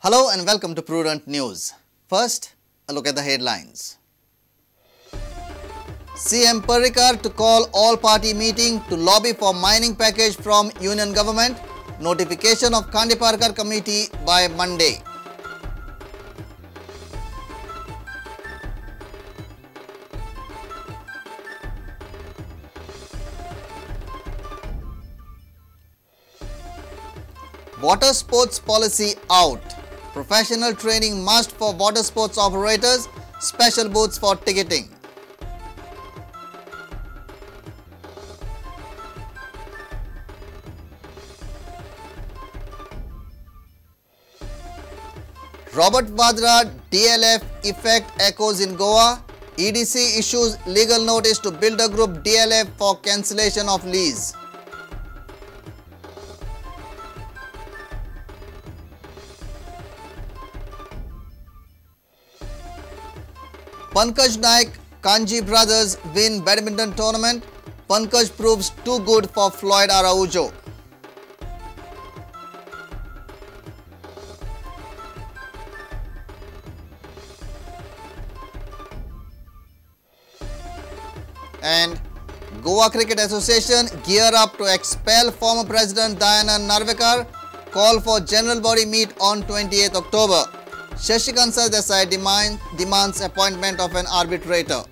Hello and welcome to Prudent News. First, a look at the headlines. CM Parrikar to call all-party meeting to lobby for mining package from Union Government. Notification of Kandiparkar Committee by Monday. Water sports policy out. Professional training must for water sports operators. Special booths for ticketing. Robert Vadra DLF effect echoes in Goa. EDC issues legal notice to Builder Group DLF for cancellation of lease. Pankaj Naik, Kanji brothers win badminton tournament. Pankaj proves too good for Floyd Araujo. And Goa Cricket Association gear up to expel former President Dayanand Narvekar. Call for general body meet on 28th October. Shashikant Desai demands appointment of an arbitrator.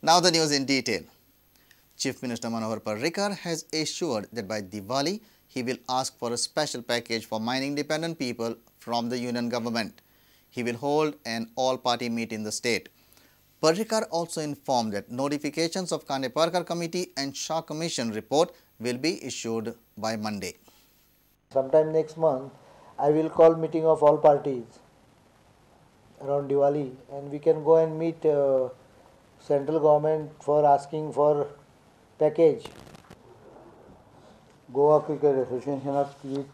Now the news in detail. Chief Minister Manohar Parrikar has assured that by Diwali, he will ask for a special package for mining dependent people from the Union Government. He will hold an all-party meet in the state. Parrikar also informed that notifications of Kandiparkar Committee and Shah Commission report will be issued by Monday. Sometime next month, I will call meeting of all parties around Diwali, and we can go and meet central government for asking for package. Goa Cricket Association has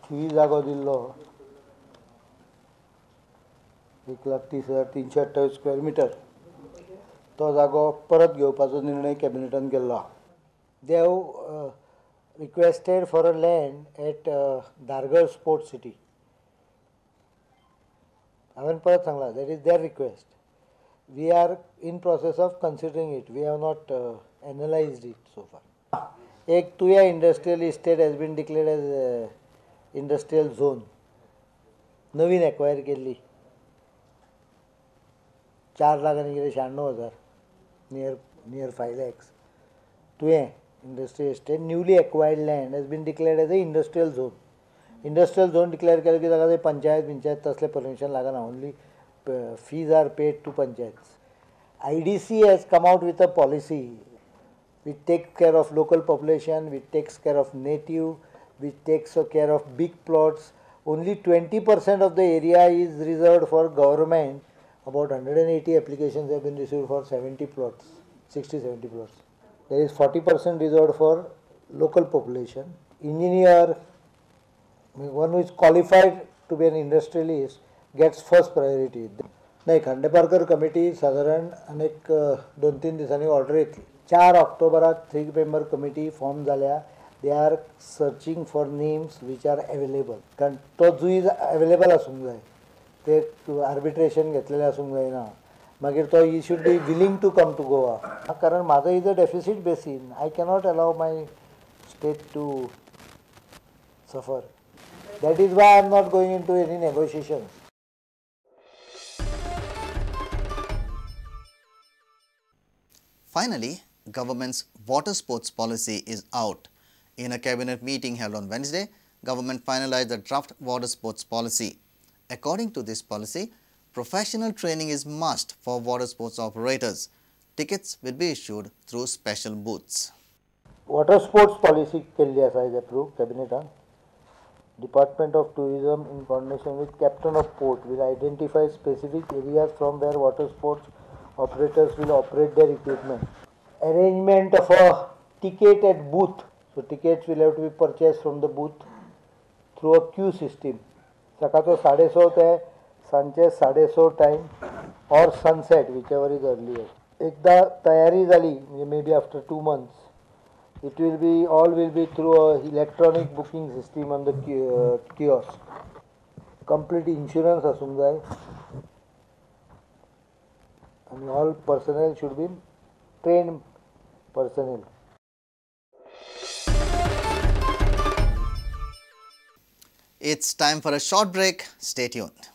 3 जागो दिल्लो 1,30,328 square metre. तो जागो परत घेवपाचो निर्णय कॅबिनेटान केल्लो. They have requested for a land at Dargar Sports City. हांवें परत Sangla, that is their request. We are in process of considering it. We have not analyzed it so far. एक तुया industrial estate has been declared as industrial zone. Naveen acquire केल्ली 4 लाख आनी कितें 96,000 near 5 lakhs. Tuye industrial estate newly acquired land has been declared as a industrial zone. Industrial zone declare केलें की ताका पंचायत तसले permission लागना. Only fees are paid to panchayats. IDC has come out with a policy which takes care of local population, which takes care of native, which takes care of big plots. Only 20% of the area is reserved for government. About 180 applications have been received for 70 plots, 60-70 plots. There is 40% reserved for local population. Engineer, one who is qualified to be an industrialist, gets first priority. नाही Khandeparkar committee साधारण अनेक 2-3 दिसांनी order येतली. 4 ऑक्टोबराक 3 member committee form जाल्या. They are searching for names which are available. कारण तो जुई available आसूंक जाय. ते आर्बिट्रेशन घेतलेलें आसूंक जायना. मागीर तो he should be willing to come to Goa. कारण म्हाजो is a deficit basin. I cannot allow my state to suffer. That is why I am not going into any negotiations. Finally, government's water sports policy is out. In a cabinet meeting held on Wednesday, government finalized the draft water sports policy. According to this policy, professional training is must for water sports operators. Tickets will be issued through special booths. Water sports policy केल्ली आसा is approved cabinet. Department of Tourism in coordination with Captain of Port will identify specific areas from where water sports operators will operate their equipment. Arrangement of a ticket at booth. So tickets will have to be purchased from the booth through a queue system. सकाळचो 6:30 ते सांचे 6:30 time or sunset, whichever is earlier. एकदा तयारी झाली म्हणजे may be after 2 months it will be all will be through a electronic booking system on the kiosk. Complete insurance aसूंक जाय and all personnel should be trained personnel. It's time for a short break. Stay tuned.